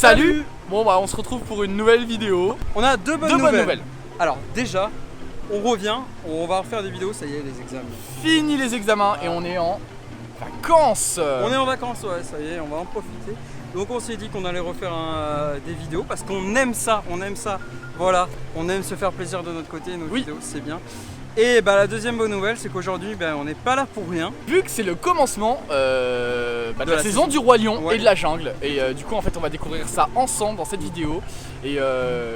Salut. Bon bah on se retrouve pour une nouvelle vidéo. On a deux bonnes nouvelles. Alors déjà, on revient, on va refaire des vidéos, ça y est, les examens. Fini les examens et on est en vacances. On est en vacances, ouais, ça y est, on va en profiter. Donc on s'est dit qu'on allait refaire des vidéos parce qu'on aime ça, Voilà, on aime se faire plaisir de notre côté, nos vidéos, c'est bien. Et bah la deuxième bonne nouvelle, c'est qu'aujourd'hui, on n'est pas là pour rien. Vu que c'est le commencement de la saison du Roi Lion et de la jungle. Et du coup, en fait, on va découvrir ça ensemble dans cette vidéo. Et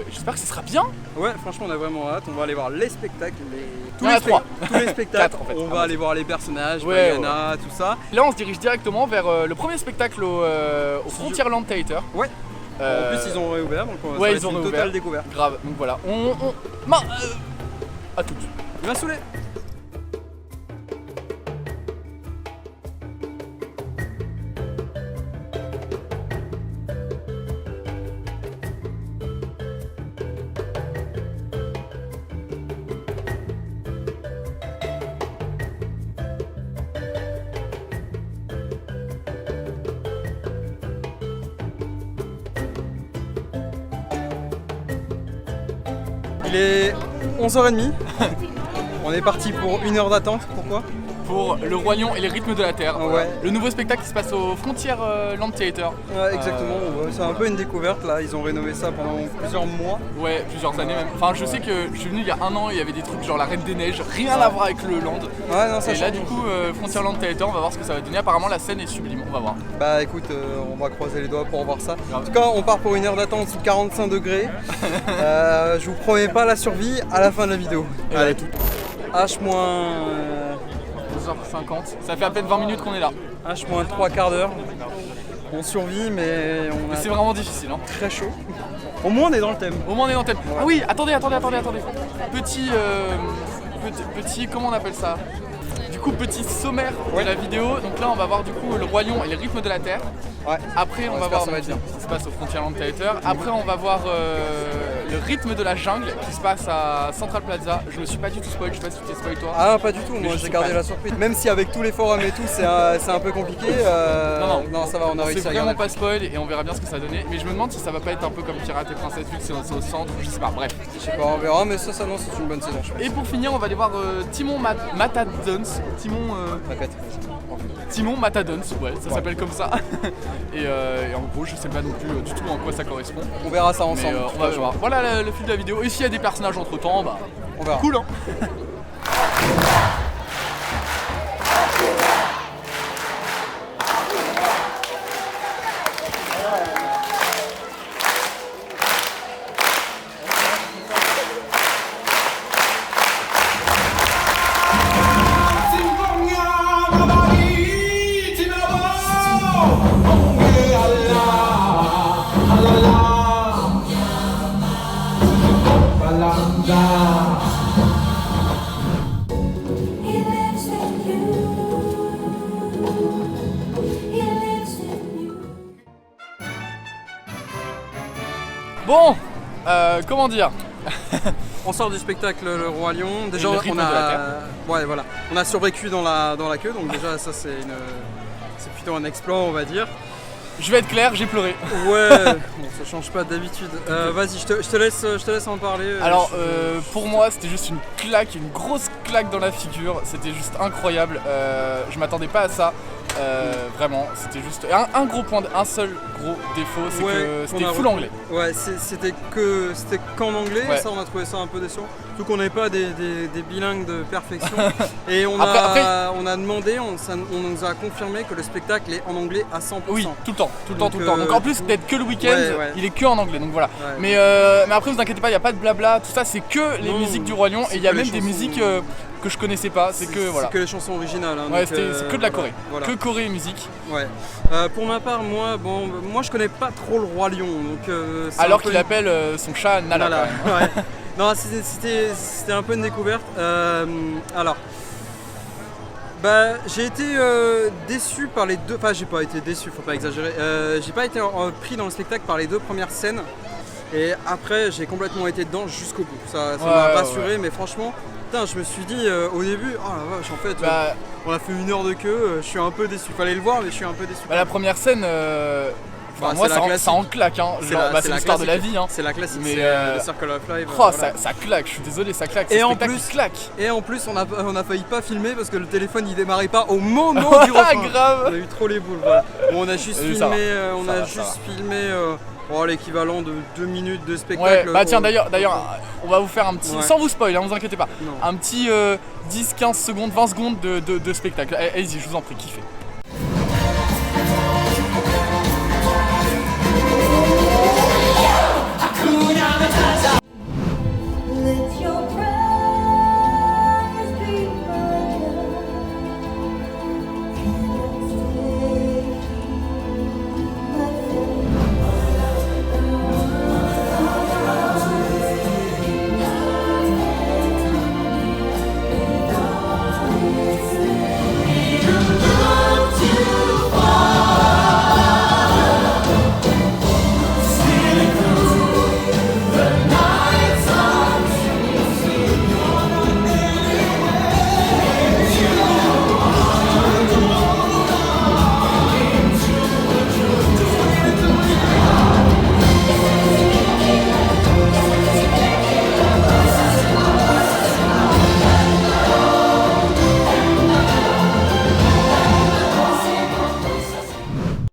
j'espère que ce sera bien. Ouais, franchement, on a vraiment hâte. On va aller voir les spectacles, tous les spectacles. 4, en fait. On va aller voir les personnages, ouais, tout ça. Là, on se dirige directement vers le premier spectacle au Frontierland Theater. Ouais. En plus, ils ont réouvert, donc ça va être une totale découverte. Grave, donc voilà. À tout de suite. Il m'a saoulé. Il est 11h30. On est parti pour 1 heure d'attente, pourquoi? Pour le Roi Lion et les rythmes de la Terre. Ouais. Le nouveau spectacle qui se passe au Frontierland Theater. Ouais, exactement, c'est un peu une découverte là, ils ont rénové ça pendant plusieurs mois. Ouais, plusieurs années même. Enfin, je sais que je suis venu il y a 1 an, il y avait des trucs genre la Reine des Neiges, rien à voir avec le land. Ouais, non, ça et là, du coup, Frontierland Theater, on va voir ce que ça va donner. Apparemment, la scène est sublime, on va voir. Bah écoute, on va croiser les doigts pour voir ça. En tout cas, on part pour 1 heure d'attente sous 45 degrés. Je vous promets pas la survie à la fin de la vidéo. Et allez, tout. H-. 2h50, ça fait à peine 20 minutes qu'on est là. H-3 quarts d'heure. On survit, mais c'est vraiment difficile, hein. Très chaud. Au moins on est dans le thème. Au moins on est dans le thème. Ouais. Ah oui, attendez. Petit, comment on appelle ça? Du coup, petit sommaire de la vidéo. Donc là, on va voir du coup le Roi Lion et les rythmes de la Terre. Ouais. Après, on va voir ce qui se passe au Frontierland Theater. Après, on va voir le rythme de la jungle qui se passe à Central Plaza. Je me suis pas du tout spoil, je sais pas si tu t'es spoil toi. Ah, pas du tout, moi j'ai gardé la surprise. Même si avec tous les forums et tout, c'est un peu compliqué. Non, ça va, on a réussi à c'est vraiment pas spoil et on verra bien ce que ça donnait. Mais je me demande si ça va pas être un peu comme Pirate et Princesse vu que c'est au centre, je sais pas, bref. Je sais pas, on verra, mais ça s'annonce, c'est une bonne saison, je pense. Et pour finir, on va aller voir Timon Matadons. Timon Matadons, ouais, ça s'appelle comme ça. et en gros, je sais pas non plus du tout en quoi ça correspond. On verra ça ensemble. On va voir. Voilà le fil de la vidéo. Et s'il y a des personnages entre temps, bah on verra. Cool, hein. Bon, comment dire? On sort du spectacle Le Roi Lion. Déjà, on a survécu dans la queue, donc déjà ça c'est plutôt un exploit, on va dire. Je vais être clair, j'ai pleuré. Ouais, bon, ça change pas d'habitude. Vas-y, je te laisse en parler. Alors, pour moi, c'était juste une grosse claque dans la figure. C'était juste incroyable. Je m'attendais pas à ça. Vraiment, c'était juste un gros point, un seul gros défaut, c'est que c'était full anglais. Ouais, c'était qu'en anglais, ça on a trouvé ça un peu décevant. Surtout qu'on n'est pas des bilingues de perfection. Et on a demandé, on nous a confirmé que le spectacle est en anglais à 100%. Oui, tout le temps. Donc en plus, peut-être que le week-end, il est que en anglais, donc voilà. Ouais. Mais après, vous inquiétez pas, il n'y a pas de blabla, tout ça, c'est que les musiques du Roi Lion. Et il y a même des musiques que je connaissais pas, c'est que les chansons originales. Hein, ouais, c'est que de la Corée. Voilà. Que Corée et musique. Ouais. Pour ma part, moi je connais pas trop le Roi Lion. Donc, alors qu'il appelle son chat Nala. Ouais. Non, c'était un peu une découverte. Alors, j'ai été déçu par les deux. Enfin, j'ai pas été déçu, faut pas exagérer. J'ai pas été pris dans le spectacle par les 2 premières scènes. Et après, j'ai complètement été dedans jusqu'au bout. Ça m'a rassuré, mais franchement, putain, je me suis dit au début, oh la vache, en fait, on a fait 1 heure de queue, je suis un peu déçu. Fallait le voir, mais je suis un peu déçu. La première scène, Enfin, moi ça en claque, hein. C'est l'histoire de la vie. Hein. C'est la classique, mais le Circle of Life. Oh, voilà. ça claque, je suis désolé, ça claque. Et en plus, on a failli pas filmer parce que le téléphone il démarrait pas au moment du refrain. Grave. On a eu trop les boules, voilà. Bon, on a juste filmé, l'équivalent de 2 minutes de spectacle. Ouais, bah tiens, d'ailleurs, on va vous faire un petit, sans vous spoil, hein, vous inquiétez pas, un petit 10, 15 secondes, 20 secondes de spectacle. Allez-y, je vous en prie, kiffez.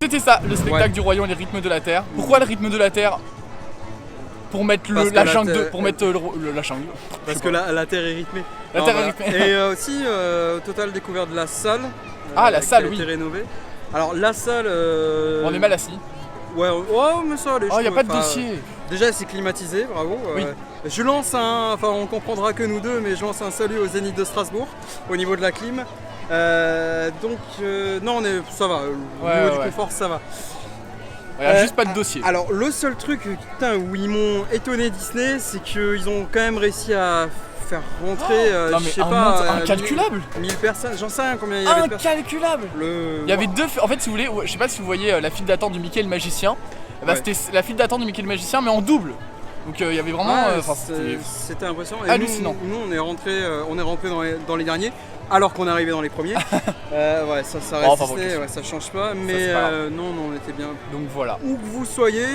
C'était ça, le spectacle du Royaume, les rythmes de la Terre. Pourquoi le rythme de la Terre? Pour mettre la jungle, la jungle. Parce que la Terre est rythmée. La Terre est rythmée. Et aussi, total découverte de la salle. La salle, qui a été rénovée. Alors la salle. On est mal assis. Ouais, mais ça allait. Il n'y a pas de dossier. Déjà, c'est climatisé, bravo. Oui. Je lance on comprendra que nous deux, mais je lance un salut au Zénith de Strasbourg au niveau de la clim. Non, ça va. Au niveau du confort, ça va. Il n'y a juste pas de dossier. Alors, le seul truc où ils m'ont étonné Disney, c'est qu'ils ont quand même réussi à faire rentrer, je sais pas, incalculable. 1000 personnes, j'en sais rien combien il y avait de personnes. Incalculable. Il y avait deux. En fait, si vous voulez, je sais pas si vous voyez la file d'attente du Mickey le Magicien. C'était la file d'attente du Mickey le Magicien, mais en double. Donc il y avait vraiment. C'était impressionnant. Et hallucinant. Nous, on est rentré dans les derniers, alors qu'on est arrivé dans les premiers. Ça résistait, ça change pas. Mais non, on était bien. Donc voilà. Où que vous soyez,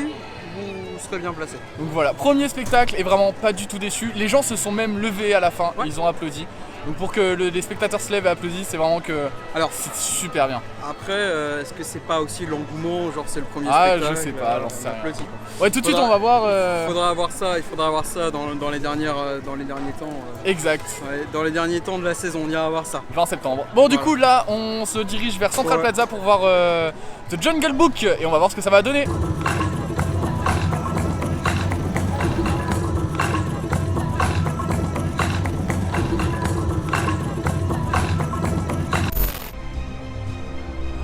vous serez bien placé. Donc voilà, premier spectacle et vraiment pas du tout déçu. Les gens se sont même levés à la fin, ils ont applaudi. Donc pour que les spectateurs se lèvent et applaudissent, c'est vraiment que c'est super bien. Après, est-ce que c'est pas aussi l'engouement, genre c'est le premier spectacle? Je sais pas, j'en sais rien. Ouais, tout de suite on va voir. Il faudra avoir ça dans les derniers temps. Exact. Ouais, dans les derniers temps de la saison, on ira voir ça. 20 septembre. Bon, du coup là, on se dirige vers Central Plaza pour voir The Jungle Book et on va voir ce que ça va donner.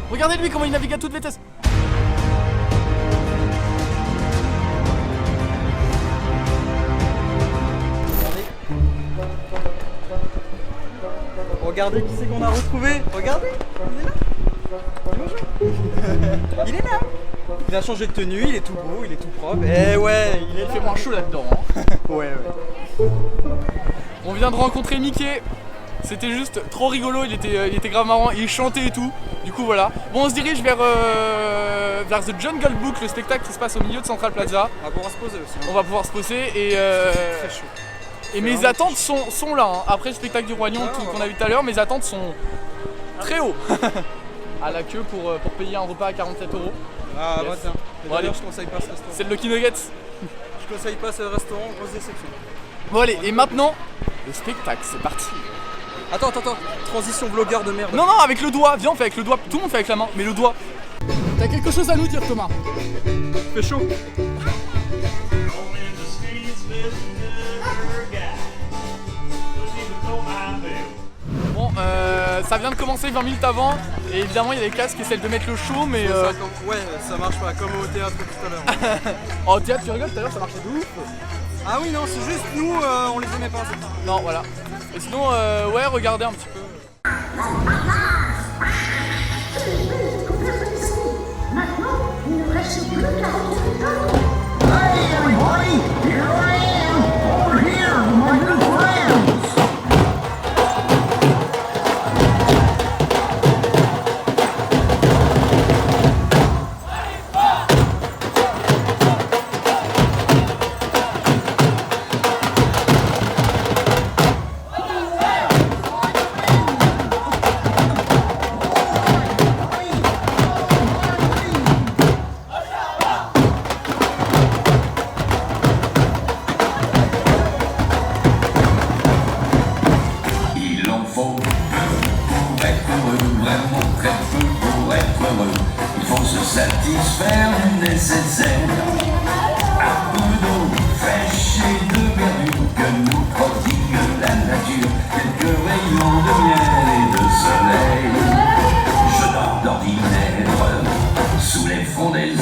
Regardez lui comment il navigue à toute vitesse. Regardez qui c'est qu'on a retrouvé. Regardez, il est là. Bonjour. Il est là. Il a changé de tenue, il est tout beau, il est tout propre. Eh ouais, il fait moins chaud là-dedans. Hein. Ouais. On vient de rencontrer Mickey. C'était juste trop rigolo, il était grave marrant, il chantait et tout. Du coup voilà. Bon, on se dirige vers The Jungle Book, le spectacle qui se passe au milieu de Central Plaza. On va pouvoir se poser aussi. On va pouvoir se poser et très chaud. Et mes attentes sont là. Hein. Après le spectacle du Roi Lion qu'on a vu tout à l'heure, mes attentes sont très haut. À la queue pour payer un repas à 47 €. Ah bah tiens. Bon, allez, je conseille pas ce restaurant. C'est le Lucky Nuggets. Je conseille pas ce restaurant, grosse déception. Bon allez, et maintenant, le spectacle, c'est parti. Attends, transition blogueur de merde. Non, avec le doigt, viens on fait avec le doigt, tout le monde fait avec la main, mais le doigt. T'as quelque chose à nous dire Thomas? Il fait chaud. Bon, ça vient de commencer 20 minutes avant, et évidemment il y a des casques qui essaient de mettre le show, mais ça marche pas, comme au théâtre tout à l'heure. Au théâtre, tu rigoles, tout à l'heure ça marchait de ouf. Ah oui, non, c'est juste nous, on les aimait pas. Non, voilà. Et sinon, regardez un petit peu. Maintenant, il ne reste plus qu'à rentrer. Hey everybody, here I am, over here with my new friends. faire une nécessaire. Un peu d'eau fraîche et de verdure que nous prodigue la nature. Quelques rayons de miel et de soleil. Je dors d'ordinaire sous les fondaisons.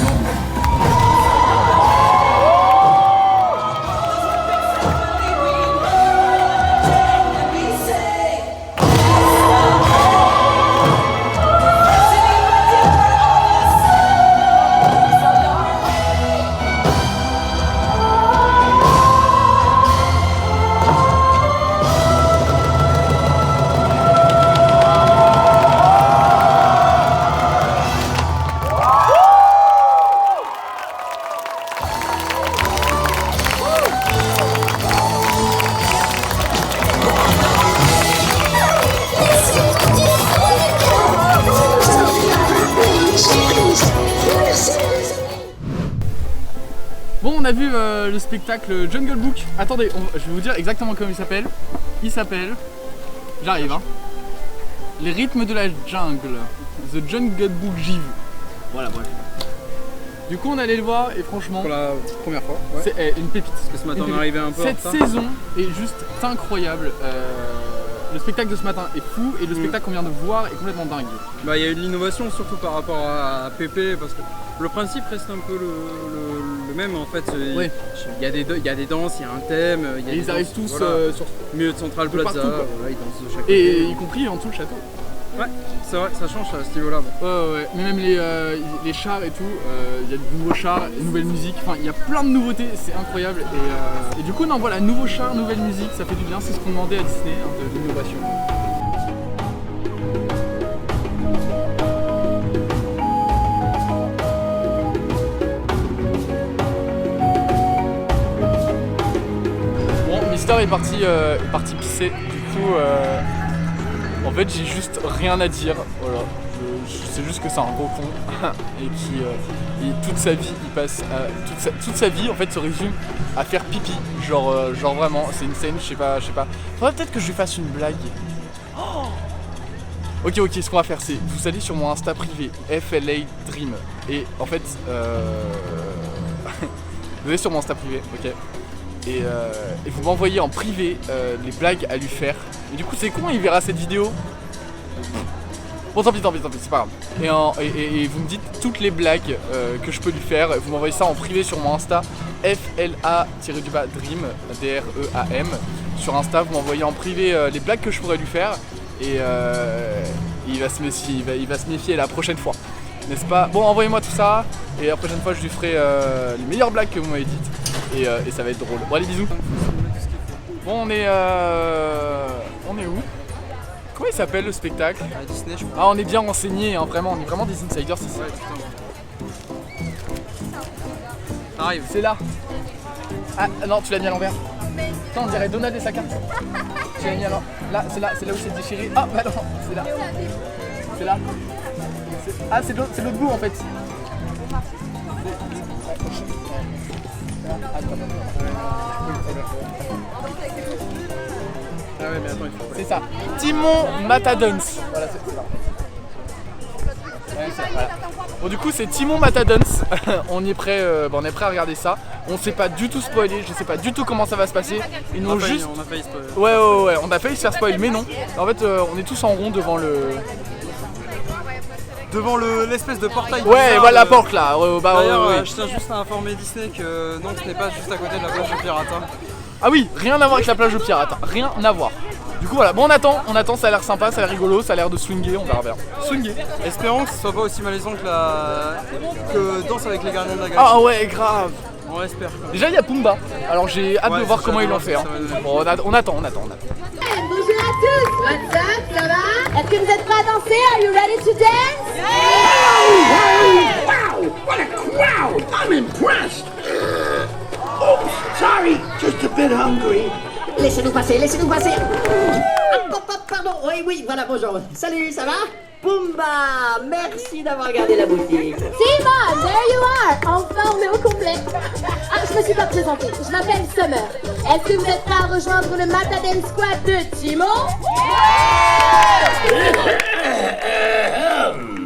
Bon, on a vu le spectacle Jungle Book. Attendez, je vais vous dire exactement comment il s'appelle. Il s'appelle... J'arrive, hein. Les rythmes de la jungle. The Jungle Book Jive. Voilà, bref. Du coup, on allait le voir et franchement... Pour la première fois, ouais. C'est une pépite. Parce que ce matin, on est arrivé un peu en Cette retard. saison est juste incroyable. Le spectacle de ce matin est fou et le spectacle qu'on vient de voir est complètement dingue. Bah, il y a eu de l'innovation surtout par rapport à Pépé parce que le principe reste un peu le même en fait. Ouais. Il y a des danses, il y a un thème. Il y a Et des ils arrivent danses, tous voilà. sur... Milieu de Central de Plaza, partout, quoi. voilà, ils dansent de chaque côté. Et y compris en dessous le château. Ouais, c'est vrai, ça change à ce niveau-là. Ouais. Ouais. Mais même les chars et tout, il y a de nouveaux chars, de nouvelles musiques, enfin il y a plein de nouveautés, c'est incroyable. Et du coup, non, voilà, nouveaux chars, nouvelle musique, ça fait du bien, c'est ce qu'on demandait à Disney, hein, de l'innovation. Bon, Mister est parti pisser, du coup, en fait j'ai juste rien à dire, voilà. Je sais juste que c'est un gros con et qui toute sa vie il passe toute sa vie en fait se résume à faire pipi, genre vraiment c'est une scène, je sais pas. Faudrait peut-être que je lui fasse une blague. Oh, ok, ce qu'on va faire c'est vous allez sur mon Insta privé FLA Dream et en fait vous allez sur mon Insta privé, ok, et vous m'envoyez en privé les blagues à lui faire et du coup c'est con, il verra cette vidéo. Bon, tant pis, c'est pas grave. Et vous me dites toutes les blagues que je peux lui faire. Vous m'envoyez ça en privé sur mon Insta, FLA-Dream, DREAM. Sur Insta, vous m'envoyez en privé les blagues que je pourrais lui faire. Et il va se méfier la prochaine fois. N'est-ce pas? Bon, envoyez-moi tout ça. Et la prochaine fois, je lui ferai les meilleures blagues que vous m'avez dites. Et ça va être drôle. Bon, allez, bisous. Bon, on est où? Comment il s'appelle le spectacle? À Disney, je crois. Ah, on est bien renseigné, hein, vraiment, on est vraiment des insiders, c'est ça. Arrive. C'est là. Ah non, tu l'as mis à l'envers. Non, on dirait Donald et sa carte. Tu l'as mis à l'envers. Là, c'est là où c'est déchiré. Ah, bah non, c'est là. C'est là. Ah, c'est l'autre bout en fait. Ah ouais, mais attends, il faut. C'est ça. Timon Matadons. Voilà, c'est là. Ouais, voilà. Bon, du coup, c'est Timon Matadons. On est prêt à regarder ça. On sait pas du tout spoiler, je sais pas du tout comment ça va se passer. Ils nous ont juste. On a failli spoiler. Ouais, on a failli se faire spoil, mais non. En fait, on est tous en rond devant l'espèce de portail. Ouais, bizarre, voilà la porte là. Bah, D'ailleurs, ouais. je tiens juste à informer Disney que non, ce n'est pas juste à côté de la plage de Pirata. Ah oui, rien à voir avec la plage de pirate, rien à voir. Du coup voilà, bon on attend, ça a l'air sympa, ça a l'air rigolo, ça a l'air de swinger, on verra bien. Swinger. Espérons que ce soit pas aussi malaisant que Danse avec les gardiens de la galaxie. Ah ouais, grave. On l'espère. Déjà il y a Pumba, alors j'ai hâte Ouais, de voir ça comment va ils l'ont être fait. Hein. ça va être- Bon, on attend. Bonjour à tous. What's up, ça va? Est-ce que vous êtes prêts à danser? Are you ready to dance? Wow! What a crowd! I'm impressed! Oh, sorry, just a bit hungry. Laissez-nous passer. Pardon, oui, voilà, bonjour. Salut, ça va? Pumba, merci d'avoir regardé la boutique. Timon, there you are. Enfin, on est au complet. Ah, je me suis pas présentée. Je m'appelle Summer. Est-ce que vous êtes prêts à rejoindre le Matadance Squad de Timon?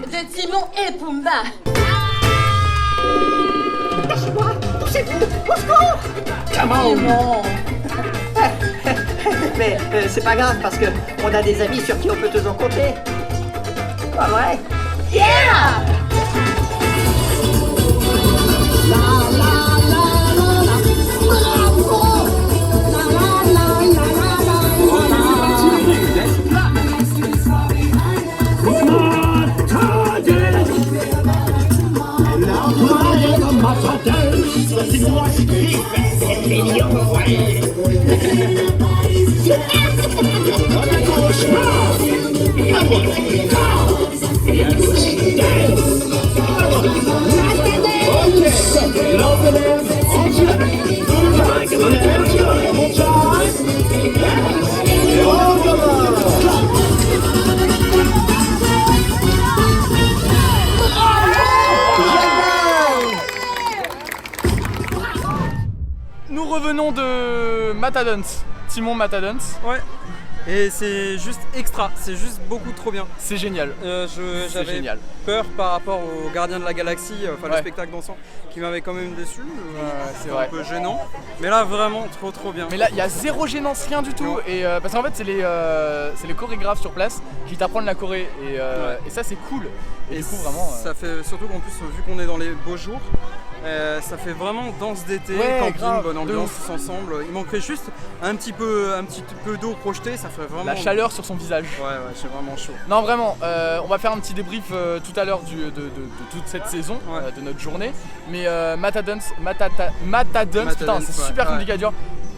De Timon et Pumba. Vraiment. Mais c'est pas grave parce que on a des amis sur qui on peut toujours compter. Pas vrai? Nous revenons de Matadance, Timon Matadance. Ouais. Et c'est juste extra, c'est juste beaucoup trop bien. C'est génial. J'avais génial. peur par rapport aux Gardiens de la Galaxie, enfin le Ouais. spectacle d'ensemble qui m'avait quand même déçu. c'est un vrai. peu gênant. Mais là vraiment trop bien. Mais là, il y a zéro gênance, rien du tout. Et parce qu'en fait, c'est les chorégraphes sur place qui t'apprennent la choré. Et ça, c'est cool. Et du coup, vraiment. Ça fait surtout qu'en plus, vu qu'on est dans les beaux jours, ça fait vraiment danse d'été, Ouais, camping, grave, bonne de ambiance ouf. tous ensemble. Il manquerait juste un petit peu d'eau projetée, ça ferait vraiment. La chaleur sur son visage. Ouais, c'est vraiment chaud. Non, vraiment, on va faire un petit débrief tout à l'heure de toute cette saison, de notre journée. Mais Matadance, putain, c'est super compliqué à dire.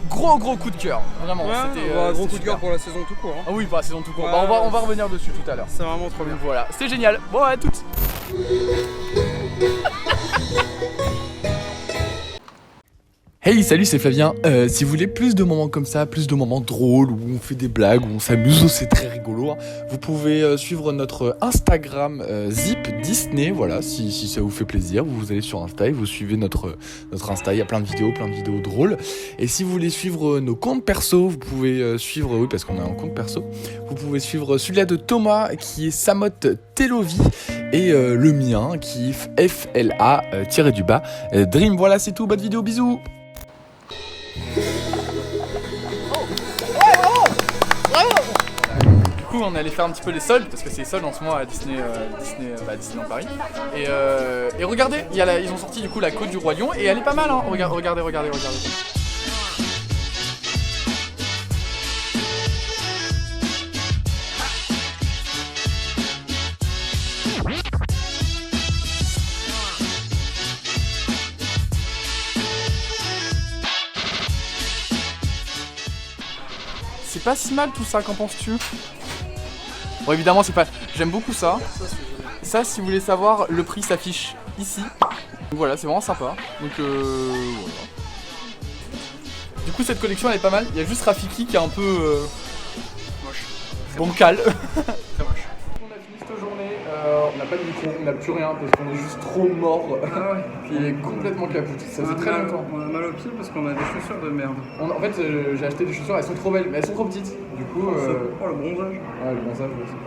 Gros coup de cœur, vraiment. Ouais, C'était gros coup de super. cœur pour la saison tout court. Hein. Ah oui, pour la saison tout court. Ouais, Bah, on va revenir dessus tout à l'heure. C'est vraiment trop bien. Donc voilà, c'était génial. Bon, à toutes. Hey, salut, c'est Flavien. Si vous voulez plus de moments comme ça, plus de moments drôles où on fait des blagues, où on s'amuse, où c'est très rigolo, vous pouvez suivre notre Instagram Zip Disney. Voilà, si ça vous fait plaisir, vous allez sur Insta et vous suivez notre Insta. Il y a plein de vidéos drôles. Et si vous voulez suivre nos comptes perso, vous pouvez suivre, oui, parce qu'on a un compte perso, vous pouvez suivre celui-là de Thomas qui est Samot Telovi et le mien qui est FLA-du-bas Dream. Voilà, c'est tout. Bonne vidéo, bisous. Du coup, on allait faire un petit peu les soldes parce que c'est les soldes en ce moment à Disneyland Paris. Et regardez, ils ont sorti du coup la Côte du Roi Lion et elle est pas mal, hein. Regardez. C'est pas si mal tout ça, qu'en penses-tu? Bon, évidemment, c'est pas. J'aime beaucoup ça. Ça, si vous voulez savoir, le prix s'affiche ici. Donc voilà, c'est vraiment sympa. Donc voilà. Du coup, cette collection elle est pas mal. Il y a juste Rafiki qui est un peu moche. Bancal. Très moche. On a fini cette journée. On n'a pas de micro, on n'a plus rien parce qu'on est juste trop mort. Puis il est complètement capoute. Ça fait très longtemps. On a mal aux pieds parce qu'on a des chaussures de merde. En fait, j'ai acheté des chaussures, elles sont trop belles, mais elles sont trop petites. Du coup. Le bronzage. Ouais, le bronzage aussi.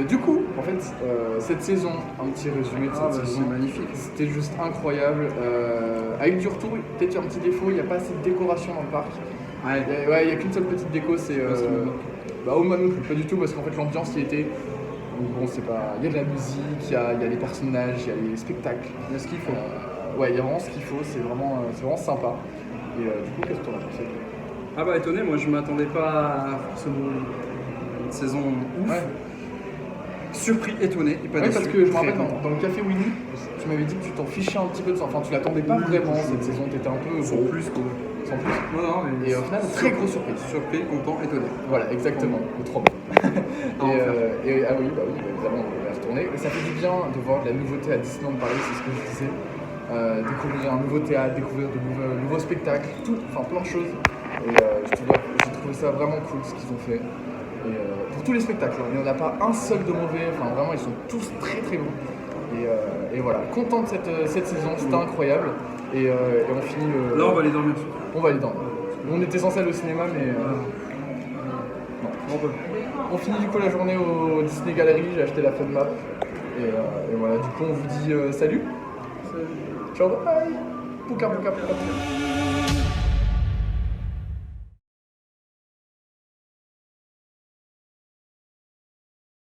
Du coup, en fait, cette saison, un petit résumé de cette saison. C'est magnifique. C'était juste incroyable. Avec du retour, peut-être un petit défaut, il n'y a pas assez de décoration dans le parc. Ouais. Il n'y a qu'une seule petite déco, c'est. Au moins non plus, pas du tout, parce qu'en fait, l'ambiance y était. Donc bon, c'est pas. Il y a de la musique, il y a les personnages, il y a les spectacles. Il y a ce qu'il faut. Ouais, il y a vraiment ce qu'il faut, c'est vraiment sympa. Et du coup, qu'est-ce que t'en as pensé? Ah bah étonné, moi je m'attendais pas à forcément une saison ouf. Ouais. Surpris, étonné et pas Ouais, déçu. parce que je me rappelle dans le café Winnie, tu m'avais dit que tu t'en fichais un petit peu de ça. Enfin, tu l'attendais pas vraiment cette saison, t'étais un peu Sans gros. plus quoi. Sans plus. Non, mais Et au final, très grosse surprise. Surpris, content, étonné. Voilà, exactement. Trop bien. Ah oui, évidemment, on va y retourner. Et ça fait du bien de voir de la nouveauté à Disneyland Paris, c'est ce que je disais. Découvrir un nouveau théâtre, découvrir de nouveaux spectacles, plein de choses. Et j'ai trouvé ça vraiment cool ce qu'ils ont fait. Et pour tous les spectacles, il n'y en a pas un seul de mauvais, enfin vraiment ils sont tous très très bons. Et voilà, content de cette saison, c'était incroyable. Et on finit le. Là on va aller dormir. On va aller dormir. On était censé aller au cinéma mais. On peut. On finit du coup la journée au Disney Gallery, j'ai acheté la Fun Map. Et voilà, du coup on vous dit salut. Ciao, bye. Pouka, pouka, pouka, pouka.